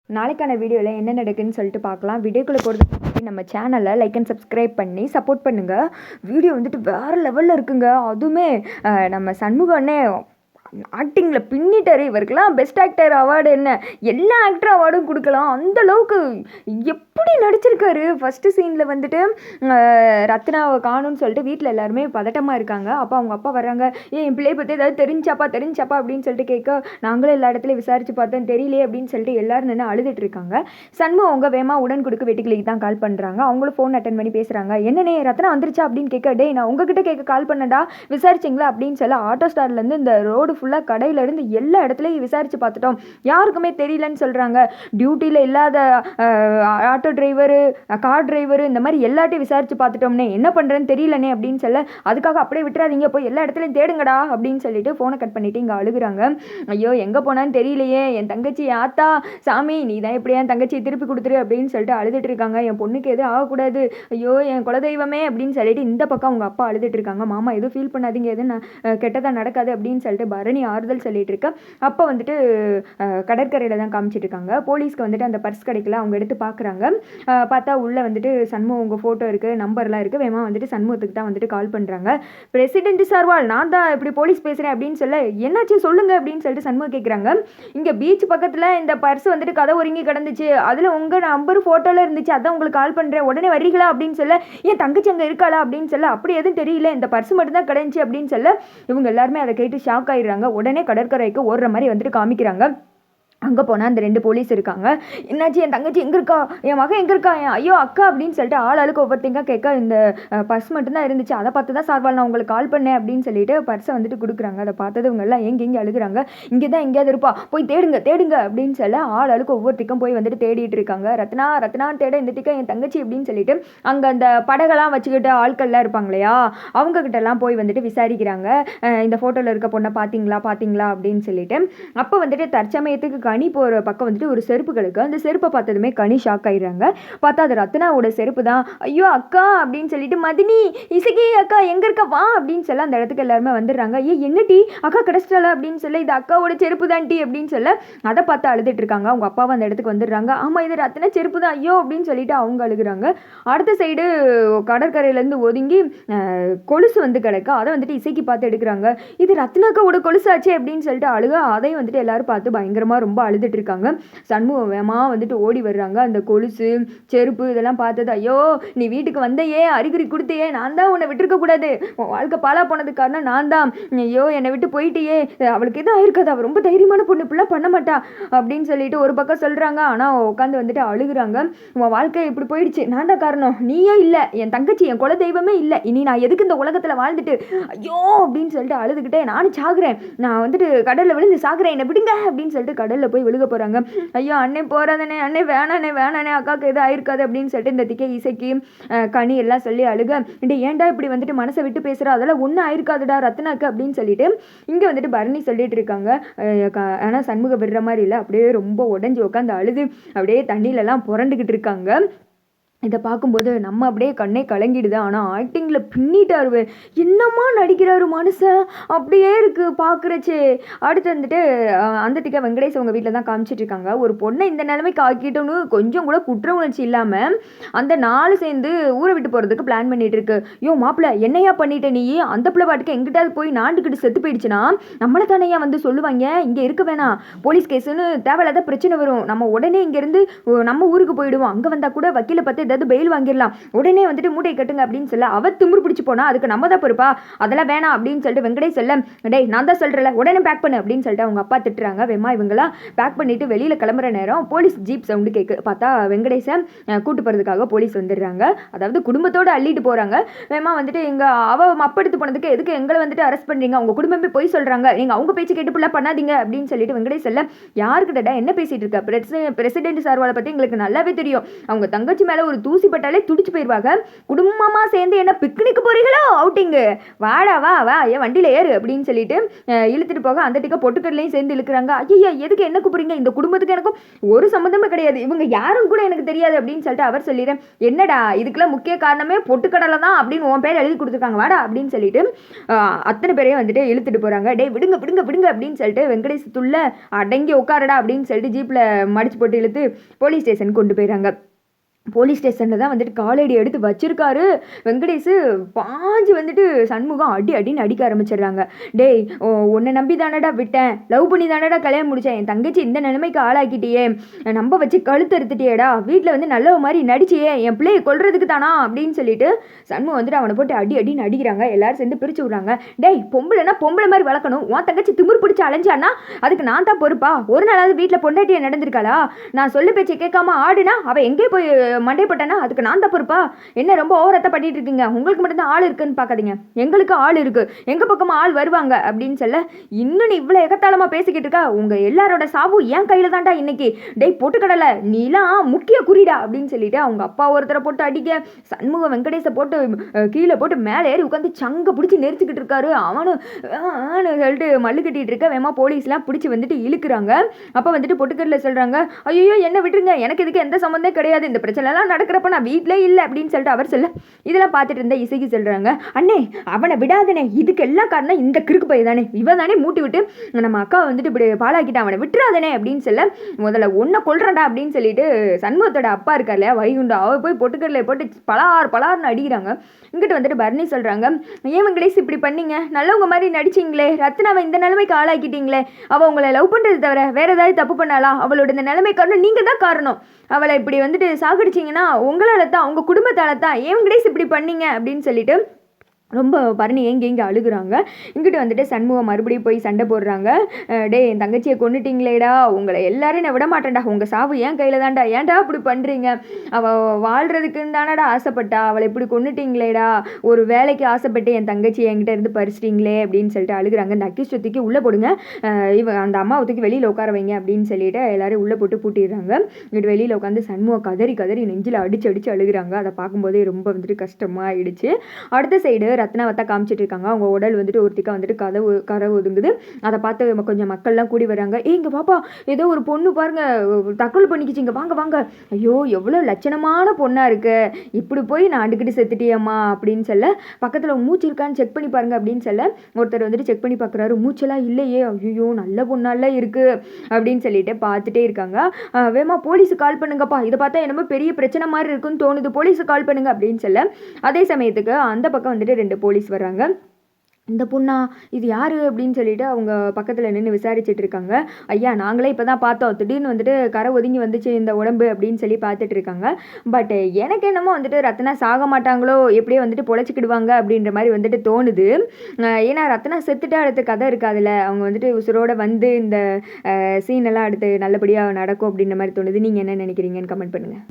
நாளைக்கான வீடியோவில் என்ன நடக்குதுன்னு சொல்லிட்டு பார்க்கலாம். வீடியோக்குள்ளே போகிறதுக்கு முன்னாடி நம்ம சேனலை லைக் அண்ட் சப்ஸ்கிரைப் பண்ணி சப்போர்ட் பண்ணுங்கள். வீடியோ வந்துட்டு வேறு லெவலில் இருக்குங்க. அதுவுமே நம்ம சண்முக அண்ணே ஆக்டிங்கில் பின்னிட்டார். இவருக்கெல்லாம் பெஸ்ட் ஆக்டர் அவார்டு என்ன எல்லா ஆக்டர் அவார்டும் கொடுக்கலாம். அந்தளவுக்கு எப்படி நடிச்சிருக்காரு. ஃபஸ்ட்டு சீனில் வந்துட்டு ரத்னாவை காணும்னு சொல்லிட்டு வீட்டில் எல்லாருமே பதட்டமாக இருக்காங்க. அப்போ அவங்க அப்பா வர்றாங்க. என் பிள்ளையை பற்றி ஏதாவது தெரிஞ்சாப்பா அப்படின்னு சொல்லிட்டு கேட்க, நாங்களும் எல்லா இடத்துலையும் விசாரித்து பார்த்தோம், தெரியலையே அப்படின்னு சொல்லிட்டு எல்லோரும் நின்று அழுதுட்டு இருக்காங்க. சண்முகம் அவங்க வேமா உடன் கொடுக்க வெட்டிக்கிளிக்கு தான் கால் பண்ணுறாங்க. அவங்களும் ஃபோன் அட்டன் பண்ணி பேசுகிறாங்க. என்னண்ணே ரத்னா வந்துருச்சா அப்படின்னு கேட்க, டே நான் உங்ககிட்ட கேட்க கால் பண்ணடா, விசாரிச்சிங்களா அப்படின்னு சொல்ல, ஆட்டோ ஸ்டார்லேருந்து இந்த ரோடு ஃபுல்லாக கடையிலேருந்து எல்லா இடத்துலையும் விசாரித்து பார்த்துட்டோம், யாருக்குமே தெரியலன்னு சொல்கிறாங்க. டியூட்டியில் இல்லாத ஆட்டோ டிரைவரு, கார் டிரைவரு, இந்த மாதிரி எல்லாத்தையும் விசாரித்து பார்த்துட்டோம்னே, என்ன பண்ணுறேன்னு தெரியலனே அப்படின்னு சொல்ல, அதுக்காக அப்படியே விட்டுறாதீங்க, போய் எல்லா இடத்துலையும் தேடுங்கடா அப்படின்னு சொல்லிட்டு ஃபோனை கட் பண்ணிவிட்டு இங்கே அழுகுறாங்க. ஐயோ எங்கே போனான்னு தெரியலையே, என் தங்கச்சி ஆத்தா சாமி நீ தான் எப்படியா என் தங்கச்சியை திருப்பி கொடுத்துரு அப்படின்னு சொல்லிட்டு அழுதுட்டு இருக்காங்க. என் பொண்ணுக்கு எதுவும் ஆகக்கூடாது, ஐயோ என் குலதெய்வமே அப்படின்னு சொல்லிட்டு இந்த பக்கம் அவங்க அப்பா அழுதுட்டு இருக்காங்க. மாமா எதுவும் ஃபீல் பண்ணாதீங்க, எதுவும் கெட்டதாக நடக்காது அப்படின்னு சொல்லிட்டு பரணி ஆறுதல் சொல்லிட்டு இருக்க. அப்போ வந்துட்டு கடற்கரையில் தான் காமிச்சிட்டு இருக்காங்க. போலீஸ்க்கு வந்துட்டு அந்த பர்ஸ் கிடைக்கல, அவங்க எடுத்து பார்க்குறாங்க. பார்த்தா உள்ளே வந்துட்டு சண்முகம் உங்கள் ஃபோட்டோ இருக்குது, நம்பர்லாம் இருக்குது. வேமா வந்துட்டு சண்முகத்துக்கு தான் வந்துட்டு கால் பண்ணுறாங்க. பிரசிடென்ட் சார்வால் நான் தான் இப்படி போலீஸ் பேசுகிறேன் அப்படின்னு சொல்ல, என்னாச்சு சொல்லுங்கள் அப்படின்னு சொல்லிட்டு சண்முகம் கேட்குறாங்க. இங்கே பீச் பக்கத்தில் இந்த பர்ஸ் வந்துட்டு கதை ஒருங்கி கிடந்துச்சு, அதில் உங்கள் நம்பர் ஃபோட்டோவில் இருந்துச்சு, அதான் உங்களுக்கு கால் பண்ணுறேன், உடனே வரீங்களா அப்படின்னு சொல்ல, என் தங்கச்சி அங்கே இருக்காளா அப்படின்னு சொல்ல, அப்படி எதுவும் தெரியல, இந்த பர்ஸ் மட்டும்தான் கிடந்துச்சு அப்படின்னு சொல்ல, இவங்க எல்லாருமே அதை கேட்டு ஷாக் ஆகிடுறாங்க. உடனே கடற்கரைக்கு ஓடுற மாதிரி வந்துட்டு காமிக்கிறாங்க. அங்கே போனால் அந்த 2 போலீஸ் இருக்காங்க. என்னாச்சு, என் தங்கச்சி எங்கே இருக்கா, என் மகன் எங்கே இருக்கா, என் ஐயோ அக்கா அப்படின்னு சொல்லிட்டு ஆளுக்கு ஒவ்வொருத்தங்க கேட்க, இந்த பர்ஸ் மட்டும்தான் இருந்துச்சு, அதை பார்த்து தான் சார்வால் நான் உங்களுக்கு கால் பண்ணேன் அப்படின்னு சொல்லிட்டு பர்ஸை வந்துட்டு கொடுக்குறாங்க. அதை பார்த்தது இவங்க எல்லாம் எங்கே அழுகுறாங்க. இங்கே தான் எங்கேயாவது இருப்பா, போய் தேடுங்க அப்படின்னு சொல்ல ஆளுக்கு ஒவ்வொருத்திக்கும் போய் வந்துட்டு தேடிட்டு இருக்காங்க. ரத்னான்னு தேட இந்த திக்கம் என் தங்கச்சி அப்படின்னு சொல்லிட்டு அங்கே அந்த படகெல்லாம் வச்சுக்கிட்டு ஆட்கள்லாம் இருப்பாங்க இல்லையா, அவங்கக்கிட்ட எல்லாம் போய் வந்துட்டு விசாரிக்கிறாங்க. இந்த ஃபோட்டோவில் இருக்க பொண்ணை பார்த்தீங்களா அப்படின்னு சொல்லிட்டு. அப்போ வந்துட்டு தற்சமயத்துக்கு கனி போகிற பக்கம் வந்துட்டு ஒரு செருப்பு கிடக்கு. அந்த செருப்பை பார்த்ததுமே கனி ஷாக் ஆயிடுறாங்க. பார்த்தா அது ரத்னாவோட செருப்பு தான். ஐயோ அக்கா அப்படின்னு சொல்லிட்டு, மதினி இசகி அக்கா எங்கே இருக்கா வா அப்படின்னு சொல்ல அந்த இடத்துக்கு எல்லாருமே வந்துடுறாங்க. என்ன டீ அக்கா கிடச்சிட்டால அப்படின்னு சொல்ல, இது அக்காவோட செருப்பு தான் டீ அப்படின்னு சொல்ல, அதை பார்த்து அழுதுட்டு இருக்காங்க. அவங்க அப்பாவும் அந்த இடத்துக்கு வந்துடுறாங்க. ஆமாம் இது ரத்னா செருப்பு தான் ஐயோ அப்படின்னு சொல்லிட்டு அவங்க அழுகுறாங்க. அடுத்த சைடு கடற்கரையிலேருந்து ஒதுங்கி கொலுசு வந்து கிடக்கு. அதை வந்துட்டு இசைக்கு பார்த்து எடுக்கிறாங்க. இது ரத்னாக்காவோட கொலுசு ஆச்சு அப்படின்னு சொல்லிட்டு அழுக. அதையும் வந்துட்டு எல்லாரும் பார்த்து பயங்கரமாக ரொம்ப அழுதுட்டு இருக்காங்க. சண்முகம் வேமா வந்துட்டு ஓடி வர்றாங்க. அந்த கொலுசு செருப்பு இதெல்லாம் பார்த்தது, ஐயோ நீ வீட்டுக்கு வந்தையே, அறிகுறி கொடுத்தையே, நான் தான் உன்னை விட்டுருக்க கூடாது, உன் வாழ்க்கை பாலா போனதுக்கு காரணம் நான் தான், ஐயோ என்னை விட்டு போயிட்டியே, அவளுக்கு எதுவும் ஆயிருக்காது, அவள் ரொம்ப தைரியமான பொண்ணு, இப்படிலாம் பண்ண மாட்டா அப்படின்னு சொல்லிட்டு ஒரு பக்கம் சொல்கிறாங்க. ஆனால் உட்காந்து வந்துட்டு அழுகுறாங்க. உன் வாழ்க்கை இப்படி போயிடுச்சு, நான் தான் காரணம், நீயே இல்லை, என் தங்கச்சி என் குல தெய்வமே இல்லை, இனி நான் எதுக்கு இந்த உலகத்தில் வாழ்ந்துட்டு ஐயோ அப்படின்னு சொல்லிட்டு அழுதுகிட்டே நானும் சாகுறேன், நான் வந்துட்டு கடலில் விழுந்து சாகுறேன், என்னை விடுங்க அப்படின்னு சொல்லிட்டு கடலில் போய் விழுக போகிறாங்க. ஐயோ அண்ணே போறாதனே, அண்ணே வேணானே அக்காவுக்கு எதுவும் ஆயிருக்காது அப்படின்னு சொல்லிட்டு இந்த திக்கை இசைக்கு கனி எல்லாம் சொல்லி அழுக, ஏன்டா இப்படி வந்துட்டு மனசை விட்டு பேசுகிறா, அதெல்லாம் ஒன்றும் ஆயிருக்காதுடா ரத்னாக்கு அப்படின்னு சொல்லிட்டு இங்கே வந்துட்டு பரணி சொல்லிட்டு இருக்காங்க. ஆனால் சண்முகம் விடுற மாதிரி இல்லை, அப்படியே ரொம்ப உடஞ்சி உட்காந்து அழுது அப்படியே தண்ணியிலலாம் புரண்டுக்கிட்டு இருக்காங்க. இதை பார்க்கும்போது நம்ம அப்படியே கண்ணே கலங்கிடுது. ஆனால் ஆக்டிங்கில் பின்னிட்டாரு, என்னம்மா நடிக்கிறாரு மனுஷன், அப்படியே இருக்குது பார்க்குறச்சே. அடுத்து வந்துட்டு அந்த திக்க வெங்கடேஷ் அவங்க வீட்டில் தான் காமிச்சிட்டு இருக்காங்க. ஒரு பொண்ணை இந்த நிலைமைக்கு ஆக்கிட்டோன்னு கொஞ்சம் கூட குற்ற உணர்ச்சி இல்லாமல் அந்த 4 சேர்ந்து ஊரை விட்டு போகிறதுக்கு பிளான் பண்ணிட்டு இருக்கு. யோ மாப்பிள்ள என்னையா பண்ணிட்ட நீ, அந்த பிள்ளை பாட்டுக்கு எங்கிட்டாவது போய் நாண்டுக்கிட்டு செத்து போயிடுச்சுன்னா நம்மளை தானையா வந்து சொல்லுவாங்க, இங்கே இருக்க வேணாம், போலீஸ் கேஸுன்னு தேவையில்லாத பிரச்சனை வரும், நம்ம உடனே இங்கேருந்து நம்ம ஊருக்கு போயிடுவோம், அங்கே வந்தால் கூட வக்கீலை பார்த்து பெயில் வாங்கிடலாம், உடனே வந்துட்டு மூட்டை கட்டுங்க அப்படின்னு சொல்ல, அவ திமிரு பிடிச்சு போனா அதுக்கு நம்ம தான் பொறுப்பா, அதெல்லாம் வேணாம் அப்படின்னு சொல்லிட்டு வெங்கடேஷ் சொல்ல, டேய் நான் தான் சொல்றேன்ல உடனே பேக் பண்ணு அப்படின்னு சொல்லிட்டு அவங்க அப்பா திட்டுறாங்க. வேமா இவங்கெல்லாம் பேக் பண்ணிட்டு வெளியில கிளம்புற நேரம் போலீஸ் ஜீப் சவுண்டு கேட்கு. பார்த்தா வெங்கடேஷை கூட்டு போறதுக்காக போலீஸ் வந்துடுறாங்க. அதாவது குடும்பத்தோட அள்ளிட்டு போறாங்க. வேமா வந்துட்டு எங்க அவ மப்படுத்து போனதுக்கு எதுக்கு எங்களை வந்துட்டு அரெஸ்ட் பண்றீங்க, அவங்க குடும்பமே போய் சொல்றாங்க, நீங்க அவங்க பேச்சு கேட்டு புள்ள பண்ணாதீங்க அப்படின்னு சொல்லிட்டு வெங்கடேஷ் சொல்ல, யாருக்கிட்டடா என்ன பேசிட்டு இருக்க, பிரசிடென்ட் சார்வாலை பத்தி எங்களுக்கு நல்லாவே தெரியும், அவங்க தங்கச்சி மேல ஒரு தூசி பட்டாலே துடிச்சு போயிடுவாங்க. குடும்பமாக சேர்ந்து என்ன பிக்னிக் போகிறீங்களோ அவுட்டிங்கு, வாடா வா வா ஏன் வண்டியில் ஏறு அப்படின்னு சொல்லிட்டு இழுத்துட்டு போக அந்த டிக்கை பொட்டுக்கடலையும் சேர்ந்து இழுக்கிறாங்க. ஐயா எதுக்கு என்ன கூப்பிடுறீங்க, இந்த குடும்பத்துக்கு எனக்கும் ஒரு சம்மந்தமே கிடையாது, இவங்க யாரும் கூட எனக்கு தெரியாது அப்படின்னு சொல்லிட்டு அவர் சொல்லிடுறேன். என்னடா இதுக்கெல்லாம் முக்கிய காரணமே பொட்டுக்கடலை தான் அப்படின்னு உன் பேர் எழுதி கொடுத்துருக்காங்க வாடா அப்படின்னு சொல்லிட்டு அத்தனை பேரையும் வந்துட்டு இழுத்துட்டு போகிறாங்க. டே விடுங்க விடுங்க விடுங்க அப்படின்னு சொல்லிட்டு வெங்கடேஷ் துள்ள அடங்கி உட்காரடா அப்படின்னு சொல்லிட்டு ஜீப்பில் மடிச்சு போட்டு இழுத்து போலீஸ் ஸ்டேஷன் கொண்டு போயிடறாங்க. போலீஸ் ஸ்டேஷனில் தான் வந்துட்டு காலடி எடுத்து வச்சிருக்காரு வெங்கடேஷ். பாஞ்சு வந்துட்டு சண்முகம் அடின்னு அடிக்க ஆரம்பிச்சிடுறாங்க. டேய் உன்னை நம்பி தானடா விட்டேன், லவ் பண்ணி தானடா கல்யாணம் முடித்தேன், என் தங்கச்சி இந்த நிலைமைக்கு ஆளாக்கிட்டியே, நம்ப வச்சு கழுத்து எடுத்துட்டியேடா, வீட்டில் வந்து நல்ல மாதிரி நடிச்சியே, என் பிள்ளையை கொல்றதுக்கு தானா அப்படின்னு சொல்லிட்டு சண்முகம் வந்துட்டு அவனை போட்டு அடின்னு அடிக்கிறாங்க. எல்லாரும் சேர்ந்து பிரித்து விட்றாங்க. டேய் பொம்பளைனா பொம்பளை மாதிரி வளர்க்கணும், உன் தங்கச்சி திமிர் பிடிச்சி அலைஞ்சானா அதுக்கு நான் தான் பொறுப்பா, ஒரு நாளாவது வீட்டில் பொண்டாட்டியை நடந்திருக்காளா, நான் சொல்லு பேச்சை கேட்காம ஆடுனா அவள் எங்கே போய் மண்டே பட்டனா அதுக்கு நான் தப்புப்பா, என்ன ரொம்ப ஓவரத்தை பண்ணிட்டு இருக்கீங்க, உங்களுக்கு மட்டும்தான் ஆள் இருக்குன்னு பார்க்காதீங்க, எங்களுக்கு ஆள் இருக்கு, எங்க பக்கமா ஆள் வருவாங்க அப்படின்னு சொல்ல, இன்னும் நீ இவ்வளோ எகத்தாளமா பேசிக்கிட்டு இருக்கா, உங்க எல்லாரோட சாவு என் கையில தான்டா இன்னைக்கு, டேய் பொட்டுக்கடலை நீலாம் முக்கிய குறிடா அப்படின்னு சொல்லிட்டு அவங்க அப்பா ஒருத்தரை போட்டு அடிக்க, சண்முக வெங்கடேஷை போட்டு கீழே போட்டு மேலே ஏறி உட்காந்து சங்க பிடிச்சி நெரிச்சுக்கிட்டு இருக்காரு. அவனு சொல்லிட்டு மல்லு கட்டிட்டு இருக்க வேமா போலீஸ்லாம் பிடிச்சி வந்துட்டு இழுக்கிறாங்க. அப்போ வந்துட்டு பொட்டுக்கடலை சொல்றாங்க, ஐயோ என்ன விட்டுருங்க, எனக்கு இதுக்கு எந்த சம்மந்தம் கிடையாது, இந்த பிரச்சனைலாம் நடக்கிறப்ப நான் வீட்டிலே இல்லை அப்படின்னு சொல்லிட்டு அவர் சொல்ல, இதெல்லாம் பார்த்துட்டு இருந்த இசைக்கு சொல்கிறாங்க, அண்ணே அவனை விடாதனே, இதுக்கு எல்லாம் காரணம் இந்த கிறுக்கு பைய தானே, இவன் தானே மூட்டி விட்டு நம்ம அக்காவை வந்துட்டு இப்படி பாலாக்கிட்டான், அவனை விட்டுறாதனே அப்படின்னு சொல்ல, முதல்ல ஒன்றை கொல்றண்டா அப்படின்னு சொல்லிட்டு சண்முகத்தோட அப்பா இருக்கார் இல்லையா வைகுண்டா, அவர் போய் பொட்டுக்கடலை போட்டு பலார்னு அடிக்கிறாங்க. இங்கிட்ட வந்துட்டு பரணி சொல்கிறாங்க, ஏன் வெங்கடேஷ் இப்படி பண்ணீங்க, நல்லவங்க மாதிரி நடிச்சிங்களே, ரத்னாவை இந்த நிலைமைக்கு ஆளாக்கிட்டீங்களே, அவள் உங்களை லவ் பண்ணுறது தவிர வேற ஏதாவது தப்பு பண்ணாலாம், அவளோட இந்த நிலைமை காரணம் நீங்கள் தான் காரணம், அவளை இப்படி வந்துட்டு சாகடிச்சிங்கன்னா உங்களால் தான் உங்கள் குடும்பத்தால் தான், ஏன் வெங்கடேஷ் இப்படி பண்ணீங்க அப்படின்னு சொல்லிட்டு ரொம்ப பரணி எங்கே அழுகுறாங்க. இங்கிட்டு வந்துட்டு சண்முகம் மறுபடியும் போய் சண்டை போடுறாங்க. டே என் தங்கச்சியை கொண்டுட்டிங்களேடா, உங்களை எல்லாரும் நான் விட மாட்டேன்டா, உங்கள் சாவு ஏன் கையில் தான்டா, ஏன்டா இப்படி பண்ணுறீங்க, அவள் வாழ்கிறதுக்குன்னு தானடா ஆசைப்பட்டா, அவளை இப்படி கொண்டுட்டிங்களேடா, ஒரு வேலைக்கு ஆசைப்பட்டு என் தங்கச்சி என்கிட்ட இருந்து பறிச்சிட்டிங்களே அப்படின்னு சொல்லிட்டு அழுகுறாங்க. இந்த அக்கிஷ்டத்துக்கு உள்ளே போடுங்க, அந்த அம்மாவை தூக்கி வெளியில் உட்கார வைங்க அப்படின்னு சொல்லிட்டு எல்லாரும் உள்ளே போட்டு பூட்டிடுறாங்க. இங்கிட்டு வெளியில் உட்காந்து சண்முகம் கதறி நெஞ்சில் அடிச்சு அழுகுறாங்க. அதை பார்க்கும்போதே ரொம்ப வந்துட்டு கஷ்டமாக ஆயிடுச்சு. அடுத்த சைடு ரத்னாவத்தை காமிச்சிட்டு இருக்காங்க. அவங்க உடல் வந்துட்டு ஒருத்திக்கா வந்துட்டு கரை ஒதுங்குது. அதை பார்த்து கொஞ்சம் மக்கள்லாம் கூடி வராங்க. இங்கே பாப்பா ஏதோ ஒரு பொண்ணு பாருங்க தற்கொலை பண்ணிக்கிச்சிங்க, வாங்க, ஐயோ எவ்வளோ லட்சணமான பொண்ணாக இருக்கு, இப்படி போய் நான் அண்டுக்கிட்டு செத்துட்டியம்மா அப்படின்னு சொல்ல, பக்கத்தில் மூச்சு இருக்கான்னு செக் பண்ணி பாருங்க அப்படின்னு சொல்ல, ஒருத்தர் வந்துட்டு செக் பண்ணி பார்க்குறாரு, மூச்செல்லாம் இல்லையே, ஐயோ நல்ல பொண்ணாலாம் இருக்கு அப்படின்னு சொல்லிட்டு பார்த்துட்டே இருக்காங்க. வேமா போலீஸுக்கு கால் பண்ணுங்கப்பா, இதை பார்த்தா என்னமோ பெரிய பிரச்சனை மாதிரி இருக்குன்னு தோணுது, போலீஸுக்கு கால் பண்ணுங்க அப்படின்னு சொல்ல, அதே சமயத்துக்கு அந்த பக்கம் வந்துட்டு 2 போலீஸ் வர்றாங்க. இந்த பொண்ணா இது யார் அப்படின்னு சொல்லிட்டு அவங்க பக்கத்தில் நின்று விசாரிச்சுட்டு இருக்காங்க. ஐயா நாங்களே இப்போ தான் பார்த்தோம், திடீர்னு வந்துட்டு கரை ஒதுங்கி வந்துச்சு இந்த உடம்பு அப்படின்னு சொல்லி பார்த்துட்டு இருக்காங்க. பட் எனக்கு என்னமோ வந்துட்டு ரத்னா சாக மாட்டாங்களோ, எப்படியே வந்துட்டு பொழைச்சிக்கிடுவாங்க அப்படின்ற மாதிரி வந்துட்டு தோணுது. ஏன்னா ரத்னா செத்துட்டு அடுத்த கதை இருக்காதுல்ல, அவங்க வந்துட்டு உசுரோடு வந்து இந்த சீனெல்லாம் அடுத்து நல்லபடியாக நடக்கும் அப்படின்ற மாதிரி தோணுது. நீங்கள் என்ன நினைக்கிறீங்கன்னு கமெண்ட் பண்ணுங்கள்.